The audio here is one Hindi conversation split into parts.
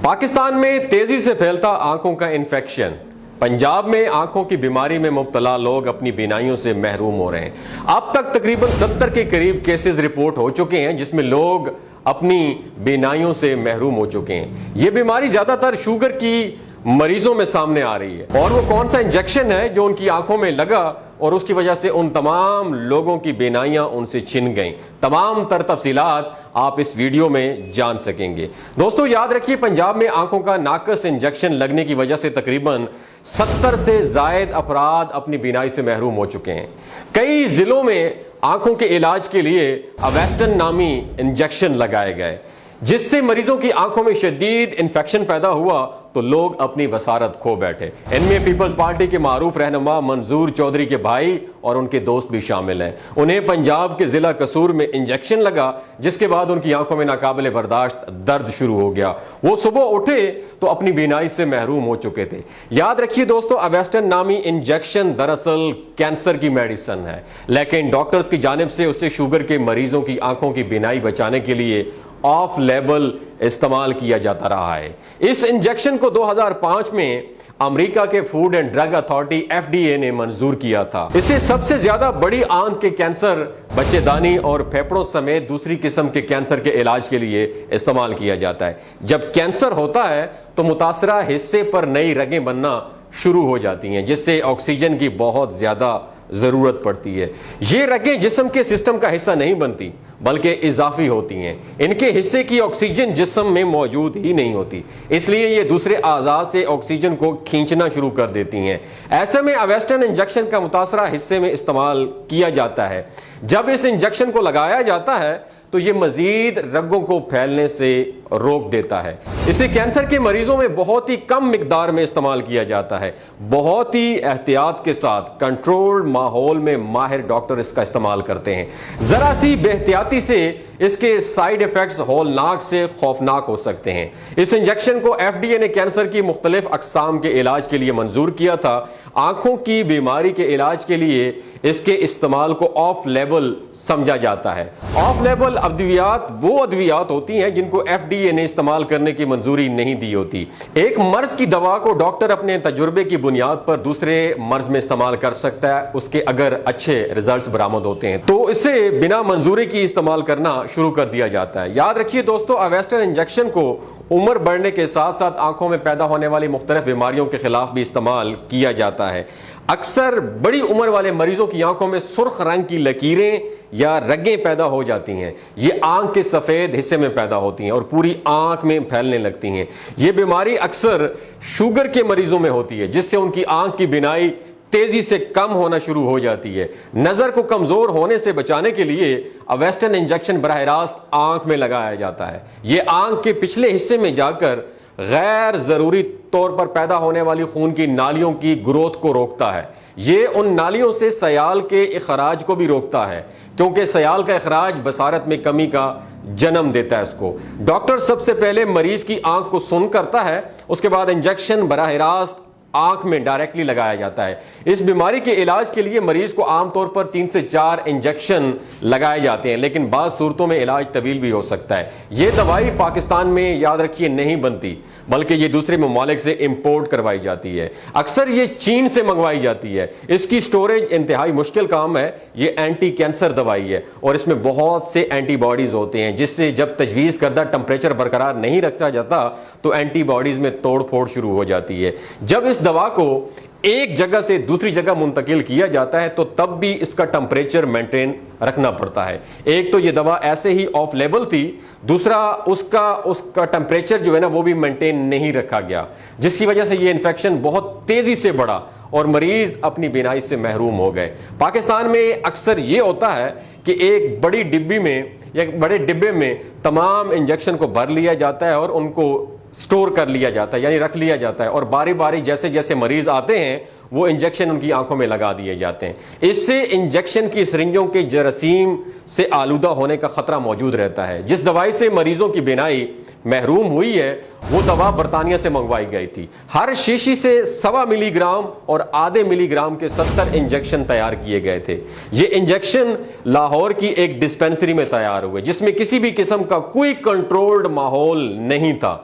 पाकिस्तान में तेजी से फैलता आंखों का इन्फेक्शन। पंजाब में आंखों की बीमारी में मुब्तला लोग अपनी बीनाइयों से महरूम हो रहे हैं। अब तक तकरीबन 70 के करीब केसेस रिपोर्ट हो चुके हैं जिसमें लोग अपनी बीनाइयों से महरूम हो चुके हैं। यह बीमारी ज्यादातर शुगर की मरीजों में सामने आ रही है और वो कौन सा इंजेक्शन है जो उनकी आंखों में लगा और उसकी वजह से उन तमाम लोगों की बीनाइयां उनसे छिन गईं। तमाम तर तफसीलात आप इस वीडियो में जान सकेंगे। दोस्तों याद रखिए, पंजाब में आंखों का नाकस इंजेक्शन लगने की वजह से तकरीबन 70 से जायद अफराद अपनी बीनाई से महरूम हो चुके हैं। कई जिलों में आंखों के इलाज के लिए अवेस्टन नामी इंजेक्शन लगाए गए जिससे मरीजों की आंखों में शदीद इंफेक्शन पैदा हुआ तो लोग अपनी बसारत खो बैठे। इनमें पीपल्स पार्टी के मारूफ रहनुमा मंजूर चौधरी के भाई और उनके दोस्त भी शामिल हैं। उन्हें पंजाब के जिला कसूर में इंजेक्शन लगा जिसके बाद उनकी आंखों में नाकाबिले बर्दाश्त दर्द शुरू हो गया। वो सुबह उठे तो अपनी बीनाई से महरूम हो चुके थे। याद रखिए दोस्तों, अवेस्टन नामी इंजेक्शन दरअसल कैंसर की मेडिसिन है, लेकिन डॉक्टर्स की जानिब से उससे शुगर के मरीजों की आंखों की बीनाई बचाने के लिए ऑफ लेवल इस्तेमाल किया जाता रहा है। इस इंजेक्शन को 2005 में अमेरिका के food and drug authority FDA ने मंजूर किया था। इसे सबसे ज्यादा बड़ी आंत के कैंसर, बच्चेदानी और फेफड़ों समेत दूसरी किस्म के कैंसर के इलाज के लिए इस्तेमाल किया जाता है। जब कैंसर होता है तो मुतासरा हिस्से पर नई रगें बनना शुरू हो जाती हैं जिससे ऑक्सीजन की बहुत ज्यादा जरूरत पड़ती है। ये रगें जिस्म के सिस्टम का हिस्सा नहीं बनती बल्कि इजाफी होती हैं। इनके हिस्से की ऑक्सीजन जिस्म में मौजूद ही नहीं होती, इसलिए ये दूसरे आज़ा से ऑक्सीजन को खींचना शुरू कर देती हैं। ऐसे में अवेस्टन इंजेक्शन का मुतासरा हिस्से में इस्तेमाल किया जाता है। जब इस इंजेक्शन को लगाया जाता है तो ये मजीद रगों को फैलने से रोक देता है। इसे कैंसर के मरीजों में बहुत ही कम मिकदार में इस्तेमाल किया जाता है। बहुत ही एहतियात के साथ कंट्रोल्ड माहौल में माहिर डॉक्टर इसका इस्तेमाल करते हैं। जरा सी बेहतियाती से इसके साइड इफेक्ट्स हौलनाक से खौफनाक हो सकते हैं। इस इंजेक्शन को FDA ने कैंसर की मुख्तलिफ अकसाम के इलाज के लिए मंजूर किया था। आंखों की बीमारी के इलाज के लिए इसके इस्तेमाल को ऑफ लेवल समझा जाता है। ऑफ लेवल अद्वियात वो अद्वियात होती हैं जिनको FDA ने इस्तेमाल करने की मंजूरी नहीं दी होती। एक मर्ज की दवा को डॉक्टर अपने तजुर्बे की बुनियाद पर दूसरे मर्ज में इस्तेमाल कर सकता है, उसके अगर अच्छे रिजल्ट्स बरामद होते हैं तो इसे बिना मंजूरी की इस्तेमाल करना शुरू कर दिया जाता है। याद रखिए दोस्तों, अवेस्टन इंजेक्शन को उम्र बढ़ने के साथ साथ आंखों में पैदा होने वाली मुख्तलिफ बीमारियों के खिलाफ भी इस्तेमाल किया जाता है। अक्सर बड़ी उम्र वाले मरीजों की आंखों में सुर्ख रंग की लकीरें या रगें पैदा हो जाती हैं। ये आंख के सफेद हिस्से में पैदा होती हैं और पूरी आंख में फैलने लगती हैं। ये बीमारी अक्सर शुगर के मरीजों में होती है जिससे उनकी आंख की बीनाई तेजी से कम होना शुरू हो जाती है। नजर को कमजोर होने से बचाने के लिए अवेस्टन इंजेक्शन बराह रास्त आंख में लगाया जाता है। यह आंख के पिछले हिस्से में जाकर गैर जरूरी तौर पर पैदा होने वाली खून की नालियों की ग्रोथ को रोकता है। ये उन नालियों से सयाल के इखराज को भी रोकता है क्योंकि सयाल का इखराज बसारत में कमी का जन्म देता है इसको। डॉक्टर सबसे पहले मरीज की आंख को सुन करता है, उसके बाद इंजेक्शन बराह रास्त आंख में डायरेक्टली लगाया जाता है। इस बीमारी के इलाज के लिए मरीज को आमतौर पर 3 से 4 इंजेक्शन लगाए जाते हैं, लेकिन बाज़ सूरतों में इलाज तवील भी हो सकता है। यह दवाई पाकिस्तान में याद रखिए नहीं बनती बल्कि ये दूसरे ममालिक से इंपोर्ट करवाई जाती है। अक्सर ये चीन से मंगवाई जाती है। इसकी स्टोरेज इंतहाई मुश्किल काम है। ये एंटी कैंसर दवाई है और इसमें बहुत से एंटीबॉडीज होते हैं जिससे जब तजवीज़ करदा टेम्परेचर बरकरार नहीं रखा जाता तो एंटीबॉडीज में तोड़ फोड़ शुरू हो जाती है। जब इस दवा को एक जगह से दूसरी जगह मुंतकिल किया जाता है तो तब भी इसका टेम्परेचर मेंटेन रखना पड़ता है। एक तो ये दवा ऐसे ही ऑफ लेवल थी, दूसरा उसका टेम्परेचर जो है ना वो भी मेंटेन नहीं रखा गया जिसकी वजह से ये इन्फेक्शन बहुत तेजी से बढ़ा और मरीज अपनी बीनाई से महरूम हो गए। पाकिस्तान में अक्सर ये होता है कि एक बड़ी डिब्बी में या बड़े डिब्बे में तमाम इंजेक्शन को भर लिया जाता है और उनको स्टोर कर लिया जाता है यानी रख लिया जाता है और बारी बारी जैसे जैसे मरीज आते हैं वो इंजेक्शन उनकी आंखों में लगा दिए जाते हैं। इससे इंजेक्शन की सिरिंजों के जरासीम से आलूदा होने का खतरा मौजूद रहता है। जिस दवाई से मरीजों की बीनाई महरूम हुई है वो दवा बरतानिया से मंगवाई गई थी। हर शीशी से 1.25 मिलीग्राम और आधे मिलीग्राम के 70 इंजेक्शन तैयार किए गए थे। ये इंजेक्शन लाहौर की एक डिस्पेंसरी में तैयार हुए जिसमें किसी भी किस्म का कोई कंट्रोल्ड माहौल नहीं था।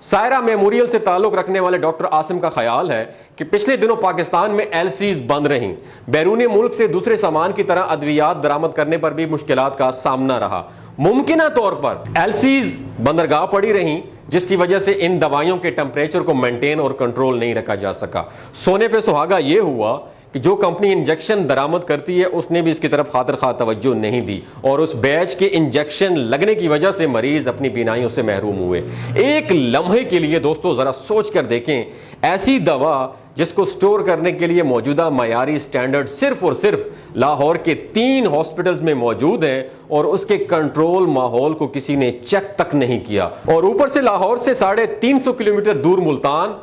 सायरा मेमोरियल से ताल्लुक रखने वाले डॉक्टर आसिम का ख्याल है कि पिछले दिनों पाकिस्तान में एलसीज बंद रहीं। बैरूनी मुल्क से दूसरे सामान की तरह अद्वियात बरामद करने पर भी मुश्किलात का सामना रहा। मुमकिना तौर पर एलसीज बंदरगाह पड़ी रहीं, जिसकी वजह से इन दवाइयों के टेम्परेचर को मेंटेन और कंट्रोल नहीं रखा जा सका। सोने पे सुहागा यह हुआ कि जो कंपनी इंजेक्शन दरामद करती है उसने भी इसकी तरफ खातिर खा तवज्जो नहीं दी और उस बैच के इंजेक्शन लगने की वजह से मरीज अपनी बीनाइयों से महरूम हुए। एक लम्हे के लिए दोस्तों जरा सोच कर देखें, ऐसी दवा जिसको स्टोर करने के लिए मौजूदा मयारी स्टैंडर्ड सिर्फ और सिर्फ लाहौर के 3 हॉस्पिटल्स में मौजूद हैं और उसके कंट्रोल माहौल को किसी ने चेक तक नहीं किया, और ऊपर से लाहौर से 350 किलोमीटर दूर मुल्तान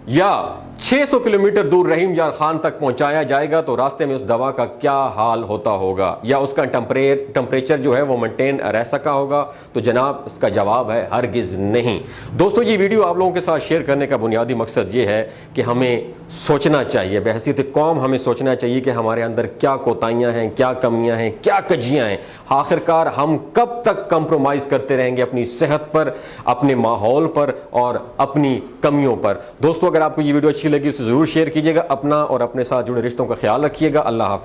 या 600 किलोमीटर दूर रहीम यार खान तक पहुंचाया जाएगा, तो रास्ते में उस दवा का क्या हाल होता होगा, या उसका टेम्परेचर जो है वो मेंटेन रह सका होगा? तो जनाब इसका जवाब है हरगिज नहीं। दोस्तों ये वीडियो आप लोगों के साथ शेयर करने का बुनियादी मकसद ये है कि हमें सोचना चाहिए, बहसीत कौम हमें सोचना चाहिए कि हमारे अंदर क्या कोताहियां हैं, क्या कमियां हैं, क्या कजियां हैं। आखिरकार हम कब तक कंप्रोमाइज करते रहेंगे अपनी सेहत पर, अपने माहौल पर और अपनी कमियों पर? दोस्तों अगर आपको ये वीडियो अच्छी लगी उसे जरूर शेयर कीजिएगा। अपना और अपने साथ जुड़े रिश्तों का ख्याल रखिएगा। अल्लाह हाफिज।